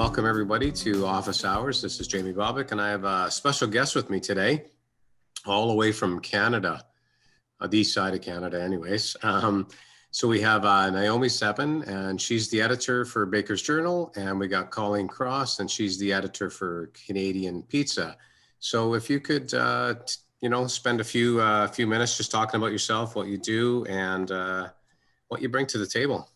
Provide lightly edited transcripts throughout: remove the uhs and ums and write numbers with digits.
welcome everybody to Office Hours. This is Jamie Bobyk, and I have a special guest with me today, all the way from Canada, the east side of Canada anyways. So we have Naomi Szeben, and she's the editor for Baker's Journal, and we got Colleen Cross, and she's the editor for Canadian Pizza. So if you could, spend a few minutes just talking about yourself, what you do, and what you bring to the table.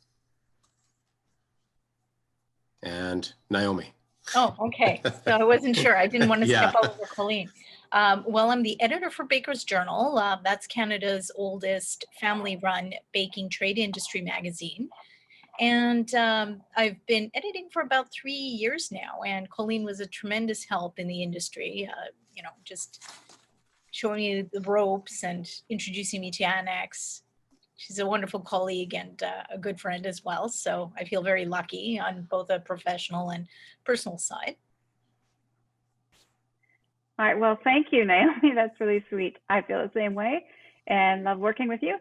And Naomi. Oh, okay. So I wasn't sure. I didn't want to Yeah. step over Colleen. Well, I'm the editor for Baker's Journal. That's Canada's oldest family-run baking trade industry magazine. And I've been editing for about 3 years now. And Colleen was a tremendous help in the industry, just showing me the ropes and introducing me to Annex. She's a wonderful colleague and a good friend as well. So I feel very lucky on both a professional and personal side. All right. Well, thank you, Naomi. That's really sweet. I feel the same way and love working with you.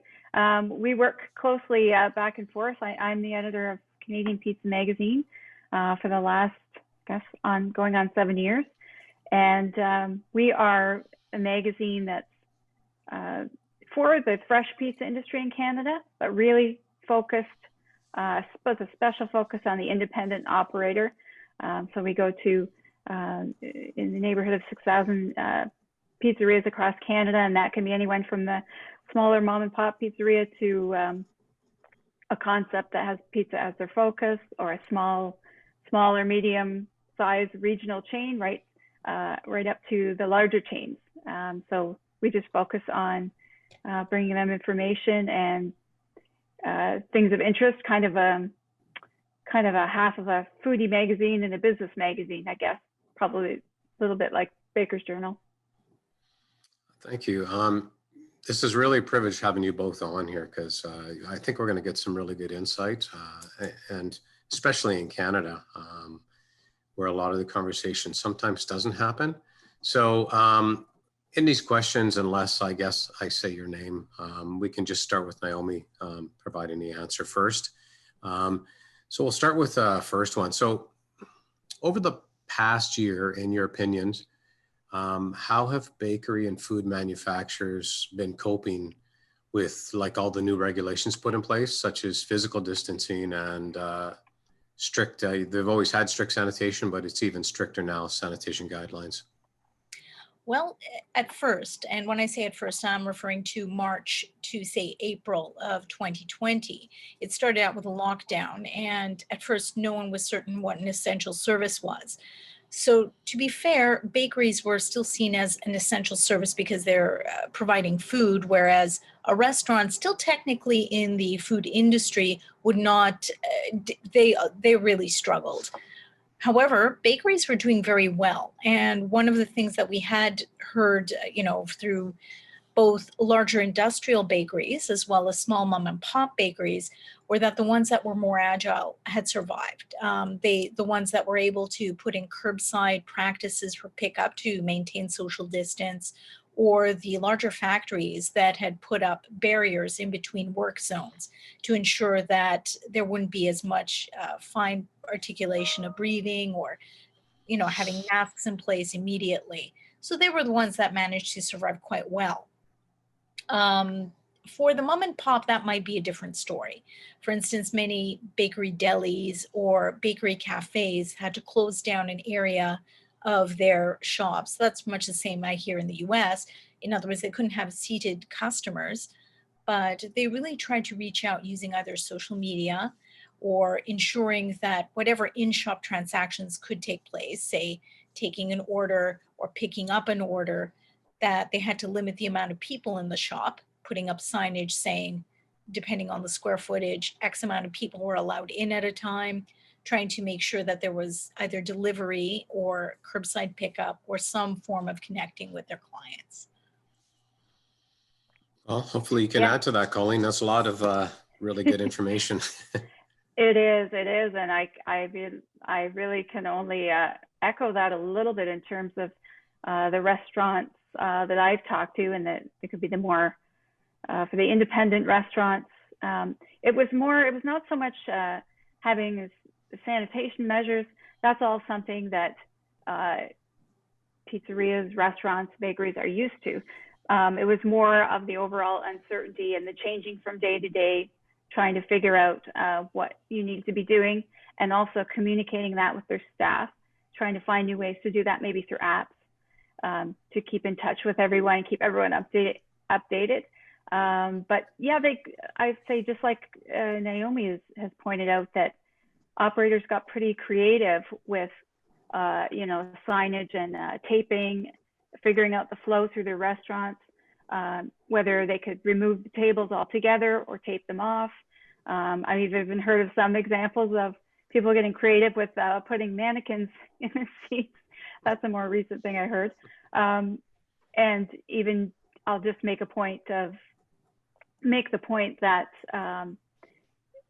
We work closely back and forth. I'm the editor of Canadian Pizza Magazine for the last, going on 7 years. And we are a magazine that's for the fresh pizza industry in Canada, but really focused, with a special focus on the independent operator. So we go to in the neighborhood of 6,000 pizzerias across Canada, and that can be anyone from the smaller mom and pop pizzeria to a concept that has pizza as their focus, or a smaller medium size regional chain, right up to the larger chains. So we just focus on bringing them information and things of interest, kind of a half of a foodie magazine and a business magazine, I guess, probably a little bit like Baker's Journal. Thank you. This is really a privilege having you both on here, because I think we're going to get some really good insight, and especially in Canada, where a lot of the conversation sometimes doesn't happen. So in these questions, unless I guess I say your name, we can just start with Naomi providing the answer first. So we'll start with the first one. So over the past year, in your opinions, how have bakery and food manufacturers been coping with all the new regulations put in place, such as physical distancing and strict, they've always had strict sanitation, but it's even stricter now, sanitation guidelines? Well, at first, and when I say at first, I'm referring to March to say April of 2020. It started out with a lockdown, and at first no one was certain what an essential service was. So to be fair, bakeries were still seen as an essential service because they're providing food, whereas a restaurant, still technically in the food industry, would not, they really struggled. However, bakeries were doing very well. And one of the things that we had heard, through both larger industrial bakeries as well as small mom and pop bakeries, were that the ones that were more agile had survived. The ones that were able to put in curbside practices for pickup to maintain social distance, or the larger factories that had put up barriers in between work zones to ensure that there wouldn't be as much fine articulation of breathing, or having masks in place immediately. So they were the ones that managed to survive quite well. For the mom and pop, that might be a different story. For instance, many bakery delis or bakery cafes had to close down an area of their shops. That's much the same I hear in the US. In other words, they couldn't have seated customers, but they really tried to reach out using either social media or ensuring that whatever in-shop transactions could take place, say taking an order or picking up an order, that they had to limit the amount of people in the shop, putting up signage saying, depending on the square footage, X amount of people were allowed in at a time, trying to make sure that there was either delivery or curbside pickup or some form of connecting with their clients. Well, hopefully you can add to that, Colleen. That's a lot of really good information. It is, and I really can only echo that a little bit in terms of the restaurants that I've talked to, and that it could be the more for the independent restaurants. It was not so much having the sanitation measures. that's all something that pizzerias, restaurants, bakeries are used to. It was more of the overall uncertainty and the changing from day to day, trying to figure out what you need to be doing, and also communicating that with their staff, trying to find new ways to do that, maybe through apps, to keep in touch with everyone and keep everyone updated. But yeah, I'd say, just like Naomi has pointed out, that operators got pretty creative with signage and taping, figuring out the flow through their restaurants, whether they could remove the tables altogether or tape them off. I've even heard of some examples of people getting creative with putting mannequins in the seats. That's a more recent thing I heard. And even, I'll just make the point that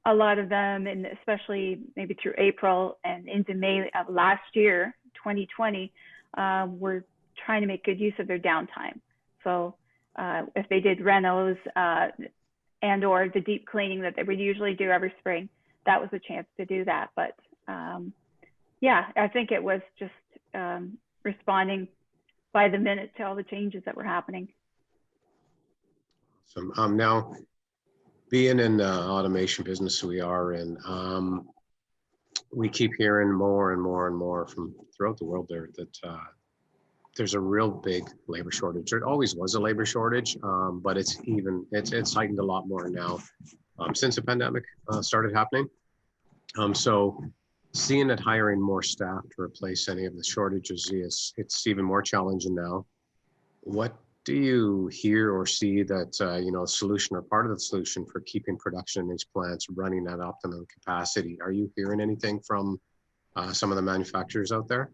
a lot of them, and especially maybe through April and into May of last year, 2020, were trying to make good use of their downtime. So if they did renos and or the deep cleaning that they would usually do every spring, that was a chance to do that. But yeah, I think it was just responding by the minute to all the changes that were happening. So now, being in the automation business we are in, we keep hearing more and more and more from throughout the world there that there's a real big labor shortage. There always was a labor shortage, but it's heightened a lot more now since the pandemic started happening. So seeing that hiring more staff to replace any of the shortages it's even more challenging now. What do you hear or see that a solution or part of the solution for keeping production in these plants running at optimum capacity? Are you hearing anything from some of the manufacturers out there?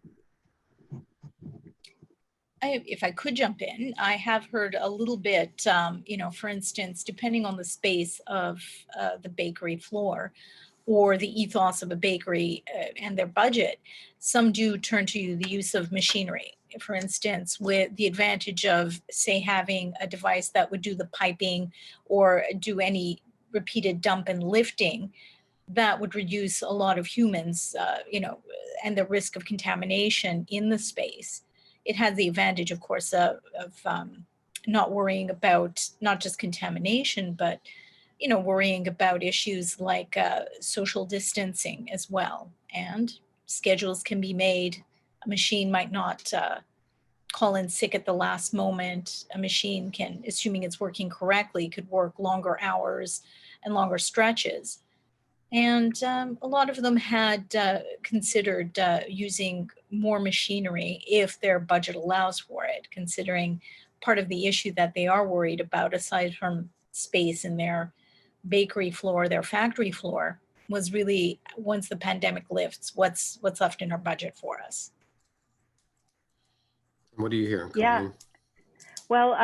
If I could jump in, I have heard a little bit, for instance, depending on the space of the bakery floor or the ethos of a bakery and their budget, some do turn to the use of machinery. For instance, with the advantage of, say, having a device that would do the piping or do any repeated dump and lifting, that would reduce a lot of humans, and the risk of contamination in the space. It has the advantage, of course, of not worrying about not just contamination, but worrying about issues like social distancing as well. And schedules can be made. A machine might not call in sick at the last moment. A machine can, assuming it's working correctly, could work longer hours and longer stretches. And a lot of them had considered using more machinery if their budget allows for it, considering part of the issue that they are worried about, aside from space in their bakery floor, their factory floor, was really, once the pandemic lifts, what's left in our budget for us. What do you hear, Colleen? Yeah, well,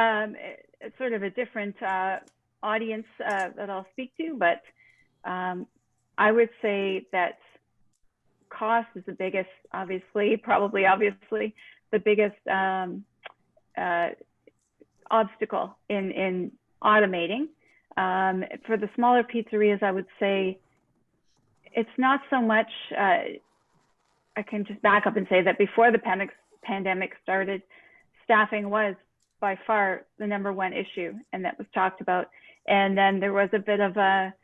it's sort of a different audience that I'll speak to, but I would say that cost is the biggest, obviously the biggest obstacle in automating. For the smaller pizzerias, I would say it's not so much, I can just back up and say that before the pandemic started, staffing was by far the #1 issue, and that was talked about. And then there was a bit of a,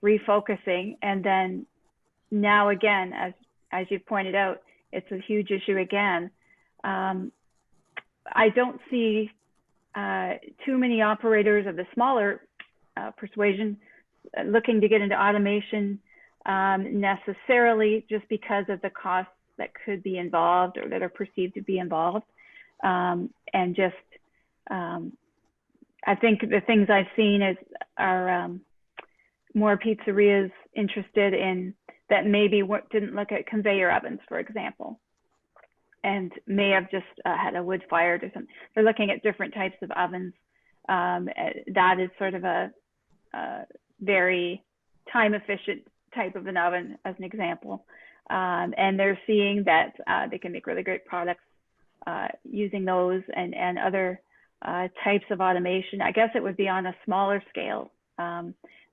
refocusing. And then now again, as you've pointed out, it's a huge issue again. I don't see too many operators of the smaller persuasion looking to get into automation necessarily, just because of the costs that could be involved or that are perceived to be involved. And just, I think the things I've seen are more pizzerias interested in that maybe didn't look at conveyor ovens, for example, and may have just had a wood fired or something. They're looking at different types of ovens. That is sort of a very time efficient type of an oven, as an example. And they're seeing that they can make really great products using those and other types of automation. I guess it would be on a smaller scale,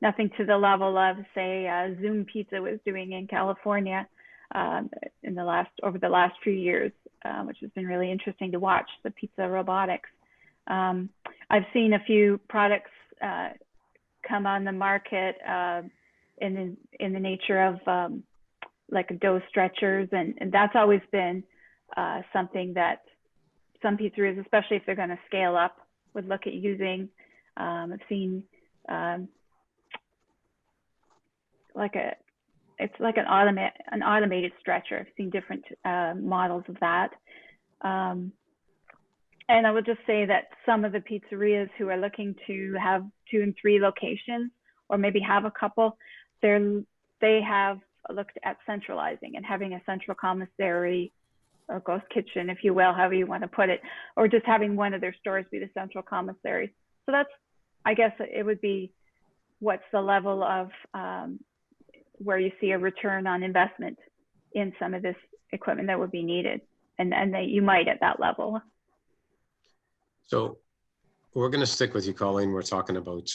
nothing to the level of, say, Zoom Pizza was doing in California, over the last few years, which has been really interesting to watch, the pizza robotics. I've seen a few products come on the market in the nature of like dough stretchers, and that's always been something that some pizzerias, especially if they're going to scale up, would look at using. I've seen it's like an automated stretcher. I've seen different models of that. And I would just say that some of the pizzerias who are looking to have 2 and 3 locations, or maybe have a couple, they have looked at centralizing and having a central commissary or ghost kitchen, if you will, however you want to put it, or just having one of their stores be the central commissary. So that's, I guess it would be, what's the level of where you see a return on investment in some of this equipment that would be needed, and that you might at that level. So we're going to stick with you, Colleen. We're talking about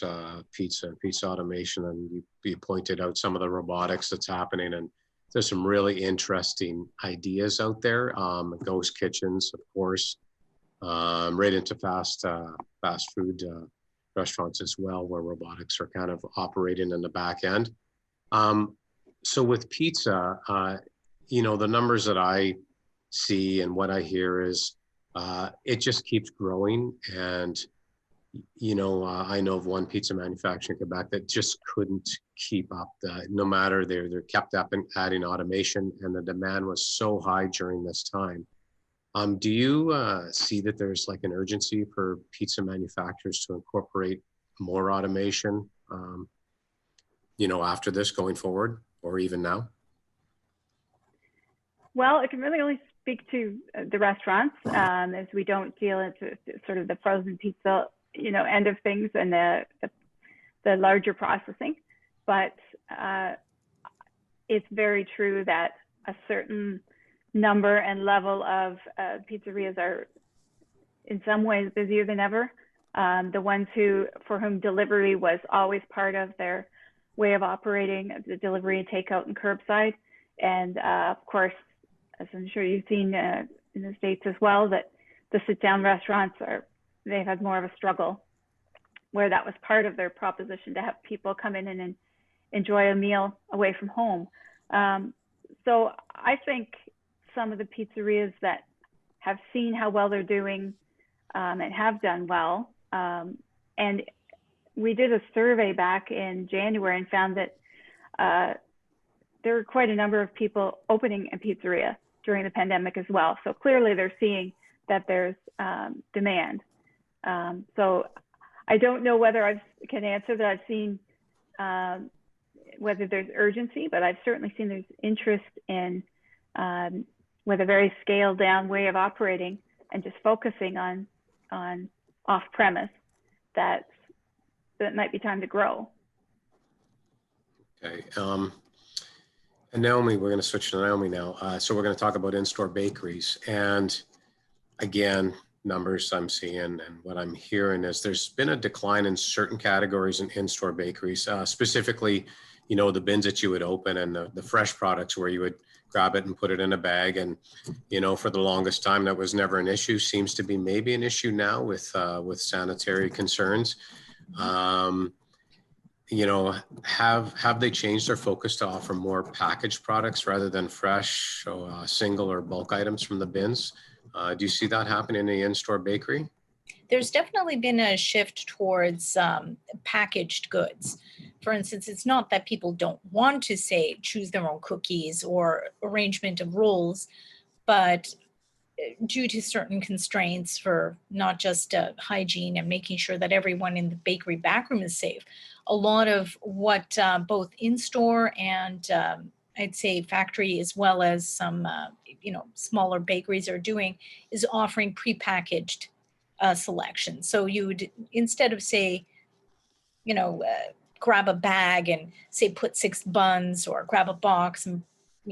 pizza automation, and you pointed out some of the robotics that's happening, and there's some really interesting ideas out there. Ghost kitchens, of course, right into fast food restaurants as well, where robotics are kind of operating in the back end. So with pizza, the numbers that I see and what I hear is it just keeps growing. And, I know of one pizza manufacturer in Quebec that just couldn't keep up. No matter they're kept up and adding automation, and the demand was so high during this time. Do you see that there's like an urgency for pizza manufacturers to incorporate more automation, after this going forward, or even now? Well, it can really only speak to the restaurants, as we don't deal in sort of the frozen pizza, end of things, and the larger processing. But it's very true that a certain number and level of pizzerias are in some ways busier than ever. The ones for whom delivery was always part of their way of operating, the delivery and takeout and curbside. And of course, as I'm sure you've seen in the States as well, that the sit-down restaurants they've had more of a struggle, where that was part of their proposition, to have people come in and enjoy a meal away from home. So I think some of the pizzerias that have seen how well they're doing and have done well, and we did a survey back in January and found that there were quite a number of people opening a pizzeria during the pandemic as well. So clearly they're seeing that there's demand. So I don't know whether I can answer that I've seen whether there's urgency, but I've certainly seen there's interest in with a very scaled down way of operating and just focusing on off premise, that might be time to grow. Okay. And Naomi, we're going to switch to Naomi now. So we're going to talk about in-store bakeries. And again, numbers I'm seeing and what I'm hearing is there's been a decline in certain categories in in-store bakeries, specifically, the bins that you would open and the fresh products where you would grab it and put it in a bag. And, for the longest time, that was never an issue. Seems to be maybe an issue now with sanitary concerns. Have they changed their focus to offer more packaged products rather than fresh, single or bulk items from the bins? Do you see that happening in the in-store bakery? There's definitely been a shift towards packaged goods. For instance, it's not that people don't want to, say, choose their own cookies or arrangement of rolls, but due to certain constraints for not just hygiene and making sure that everyone in the bakery backroom is safe, a lot of what both in-store and I'd say factory, as well as some smaller bakeries are doing, is offering prepackaged selection. So you would, instead of say, grab a bag and say put 6 buns, or grab a box and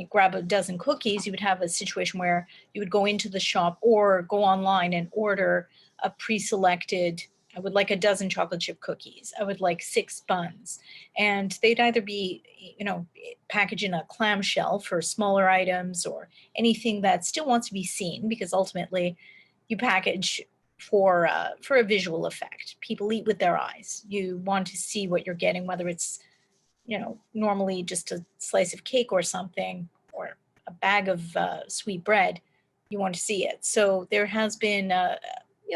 grab a dozen cookies, you would have a situation where you would go into the shop or go online and order a pre-selected I would like a dozen chocolate chip cookies. I would like 6 buns. And they'd either be, packaged in a clamshell for smaller items or anything that still wants to be seen, because ultimately you package for a visual effect. People eat with their eyes. You want to see what you're getting, whether it's, normally just a slice of cake or something, or a bag of sweet bread. You want to see it. So there has been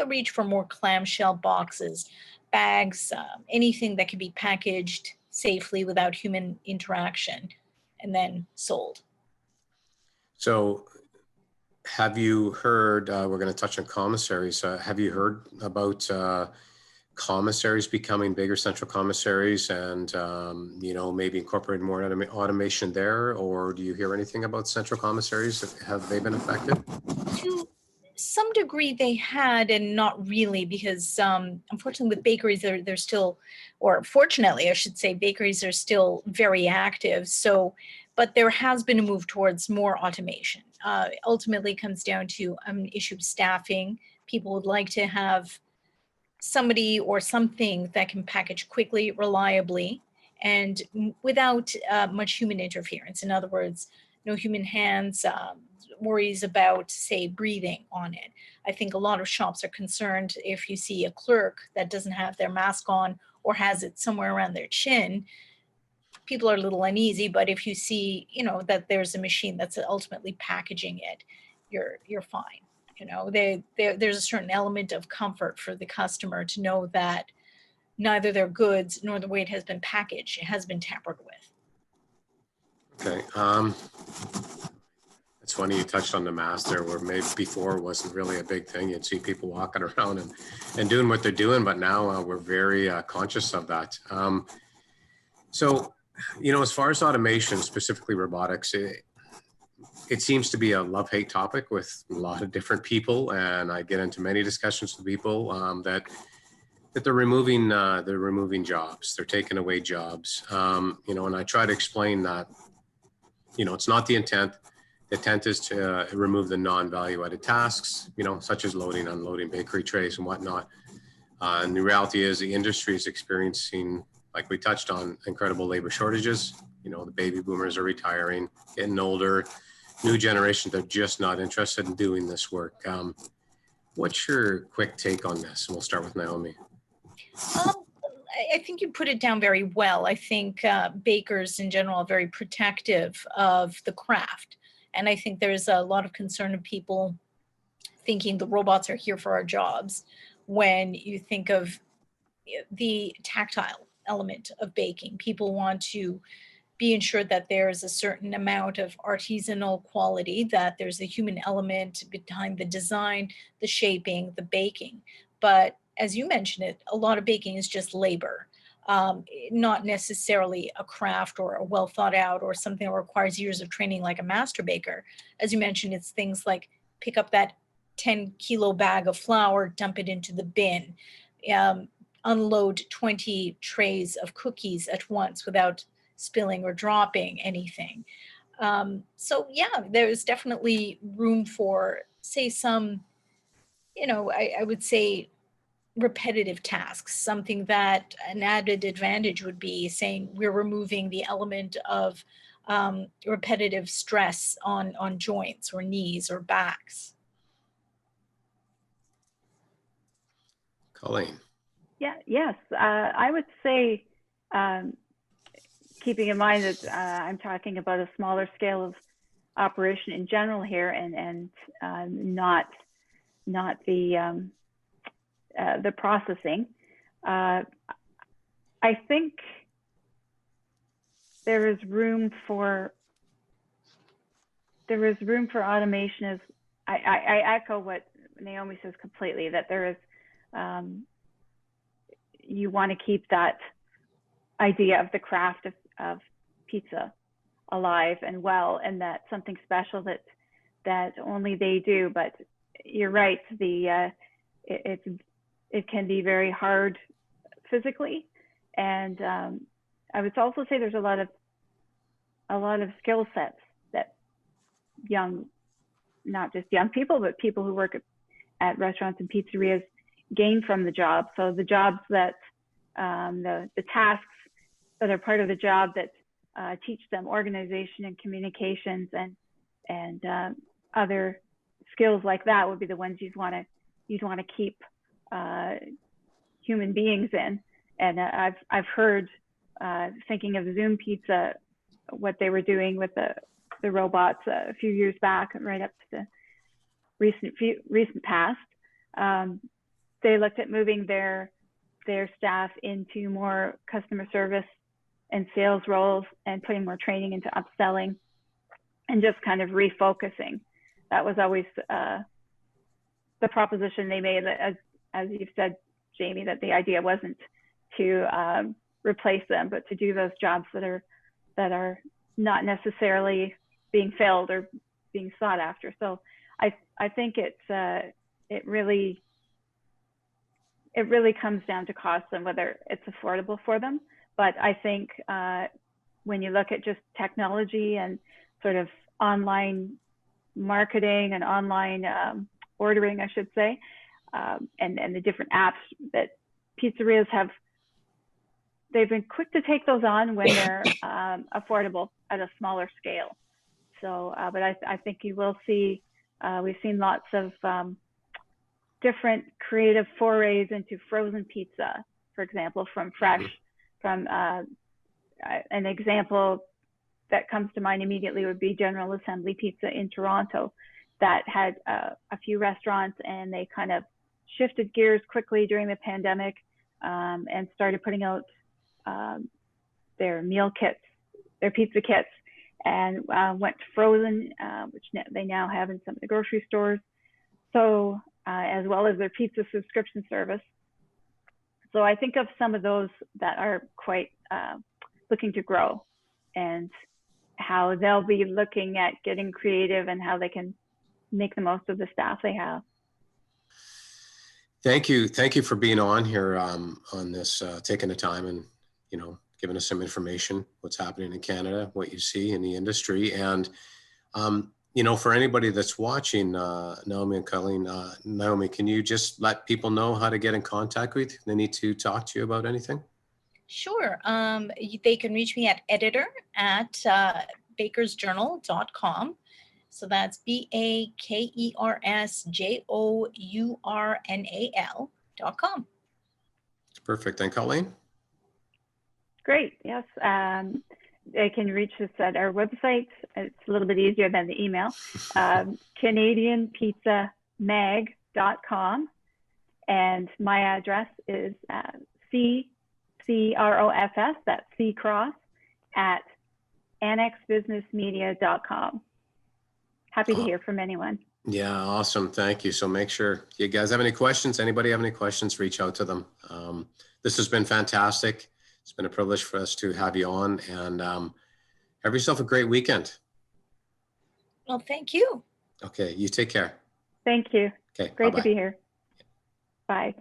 reach for more clamshell boxes, bags, anything that can be packaged safely without human interaction and then sold. So have you heard, we're going to touch on commissaries. Have you heard about commissaries becoming bigger, central commissaries, and, maybe incorporating more automation there? Or do you hear anything about central commissaries? Have they been affected? To some degree they had, and not really, because unfortunately with bakeries they're still, or fortunately I should say, bakeries are still very active. So, but there has been a move towards more automation. Ultimately it comes down to an issue of staffing. People would like to have somebody or something that can package quickly, reliably, and without much human interference. In other words, no human hands, worries about, say, breathing on it. I think a lot of shops are concerned if you see a clerk that doesn't have their mask on or has it somewhere around their chin, people are a little uneasy. But if you see, that there's a machine that's ultimately packaging it, you're fine. There's a certain element of comfort for the customer to know that neither their goods nor the way it has been packaged has been tampered with. Okay. It's funny you touched on the mask there, where maybe before it wasn't really a big thing. You'd see people walking around and doing what they're doing, but now we're very conscious of that. So, as far as automation, specifically robotics, it seems to be a love-hate topic with a lot of different people, and I get into many discussions with people that they're removing jobs, they're taking away jobs, and I try to explain that it's not the intent. The intent is to remove the non-value-added tasks, such as loading, unloading bakery trays and whatnot. And the reality is the industry is experiencing, like we touched on, incredible labor shortages. The baby boomers are retiring, getting older. New generations are just not interested in doing this work. What's your quick take on this? And we'll start with Naomi. I think you put it down very well. I think bakers in general are very protective of the craft. And I think there's a lot of concern of people thinking the robots are here for our jobs, when you think of the tactile element of baking. People want to be ensured that there's a certain amount of artisanal quality, that there's a human element behind the design, the shaping, the baking. But as you mentioned it, a lot of baking is just labor, not necessarily a craft or a well thought out or something that requires years of training like a master baker. As you mentioned, it's things like pick up that 10-kilo bag of flour, dump it into the bin, unload 20 trays of cookies at once without spilling or dropping anything. So yeah, there's definitely room for, say, some, I would say repetitive tasks, something that an added advantage would be saying we're removing the element of repetitive stress on joints or knees or backs. Colleen. Yeah, yes. I would say, keeping in mind that I'm talking about a smaller scale of operation in general here, and not the processing. I think there is room for automation. As I echo what Naomi says completely, that there is, you want to keep that idea of the craft of pizza alive and well, and that something special that only they do. But you're right, it can be very hard physically, and I would also say there's a lot of skill sets that not just young people, but people who work at restaurants and pizzerias gain from the job. So the jobs that, the tasks that are part of the job that teach them organization and communications and other skills like that would be the ones you'd want to keep human beings in. And I've heard, thinking of Zoom Pizza, what they were doing with the robots a few years back, right up to the recent past. They looked at moving their staff into more customer service and sales roles and putting more training into upselling and just kind of refocusing. That was always the proposition they made, as you've said, Jamie, that the idea wasn't to replace them, but to do those jobs that are not necessarily being filled or being sought after. So I think it really comes down to cost and whether it's affordable for them. But I think when you look at just technology and sort of online marketing and online ordering, I should say, and the different apps that pizzerias have, they've been quick to take those on when they're affordable at a smaller scale. So, but I think you will see, we've seen lots of different creative forays into frozen pizza, for example, from fresh, from an example that comes to mind immediately would be General Assembly Pizza in Toronto, that had a few restaurants, and they kind of shifted gears quickly during the pandemic and started putting out their meal kits, their pizza kits, and went to frozen, which they now have in some of the grocery stores. So as well as their pizza subscription service. So I think of some of those that are quite looking to grow, and how they'll be looking at getting creative and how they can make the most of the staff they have. Thank you for being on here on this, taking the time and giving us some information, what's happening in Canada, what you see in the industry, and for anybody that's watching, Naomi and Colleen, Naomi, can you just let people know how to get in contact with you? They need to talk to you about anything? Sure. They can reach me at editor@bakersjournal.com. So that's BAKERSJOURNAL.com. Perfect. And Colleen? Great. Yes. They can reach us at our website. It's a little bit easier than the email. CanadianPizzaMag.com. And my address is CROFS, that's C Cross, at annexbusinessmedia.com. Happy to hear from anyone. Yeah, awesome. Thank you. So make sure you guys have any questions. Anybody have any questions, reach out to them. This has been fantastic. It's been a privilege for us to have you on, and have yourself a great weekend. Well, thank you. Okay, you take care. Thank you. Okay, great bye-bye. to be here. Bye.